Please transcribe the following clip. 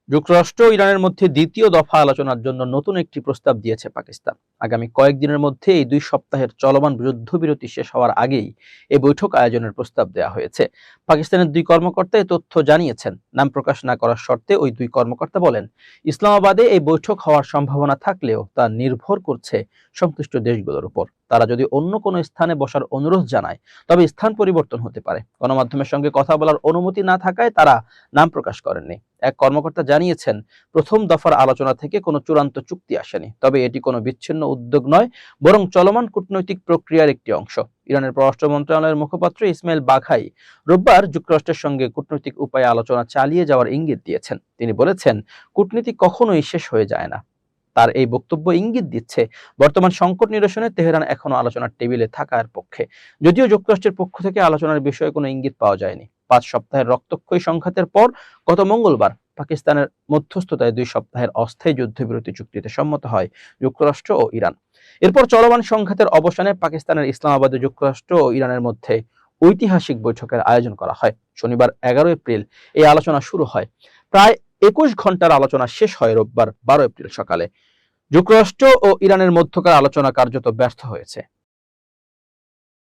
যুক্তরাষ্ট্র ও ইরানের মধ্যে দ্বিতীয় দফা আলোচনার জন্য নতুন একটি প্রস্তাব দিয়েছে পাকিস্তান। আগামী কয়েকদিনের মধ্যে এই 2 সপ্তাহের চলমান যুদ্ধবিরতি শেষ হওয়ার আগেই এই বৈঠক আয়োজনের প্রস্তাব দেওয়া হয়েছে। পাকিস্তানের 2 কর্মকর্তা এই তথ্য জানিয়েছেন। নাম প্রকাশ না করার শর্তে ওই 2 কর্মকর্তা বলেন, ইসলামাবাদে এই বৈঠক হওয়ার সম্ভাবনা থাকলেও তা নির্ভর করছে সংশ্লিষ্ট দেশগুলোর উপর। তারা যদি অন্য কোনো স্থানে বসার অনুরোধ জানায় তবে স্থান পরিবর্তন হতে পারে। গণমাধ্যমের সঙ্গে কথা বলার অনুমতি না থাকায় তারা নাম প্রকাশ করেননি। এক কর্মকর্তা জানিয়েছেন, প্রথম দফার আলোচনা থেকে কোনো চূড়ান্ত চুক্তি আসেনি, তবে এটি কোনো বিচ্ছিন্ন উদ্যোগ নয়, বরং চলমান কূটনৈতিক প্রক্রিয়ার একটি অংশ। ইরানের পররাষ্ট্র মন্ত্রণালয়ের মুখপাত্র ইসমাইল বাঘাই রোববার যুক্তরাষ্ট্রের সঙ্গে কূটনৈতিক উপায়ে আলোচনা চালিয়ে যাওয়ার ইঙ্গিত দিয়েছেন। তিনি বলেছেন, কূটনীতি কখনোই শেষ হয়ে যায় না। তার এই বক্তব্য ইঙ্গিত দিচ্ছে, বর্তমান সংকট নিরসনে তেহরান এখনো আলোচনার টেবিলে থাকার পক্ষে। যদিও যুক্তরাষ্ট্রের পক্ষ থেকে আলোচনার বিষয়ে কোনো ইঙ্গিত পাওয়া যায়নি। 5 সপ্তাহের রক্তক্ষয়ী সংঘাতের পর গত মঙ্গলবার পাকিস্তানের মধ্যস্থতায় 2 সপ্তাহের অস্থায়ী যুদ্ধবিরতি চুক্তিতে সম্মত হয় যুক্তরাষ্ট্র ও ইরান। এরপর চলমান সংঘাতের অবসানে পাকিস্তানের ইসলামাবাদে যুক্তরাষ্ট্র ও ইরানের মধ্যে ঐতিহাসিক বৈঠকের আয়োজন করা হয়। শনিবার 11 এপ্রিল এই আলোচনা শুরু হয়। প্রায় 21 ঘন্টার আলোচনা শেষ হয় রোববার 12 এপ্রিল সকালে। যুক্তরাষ্ট্র ও ইরানের মধ্যকার আলোচনা কার্যত ব্যর্থ হয়েছে।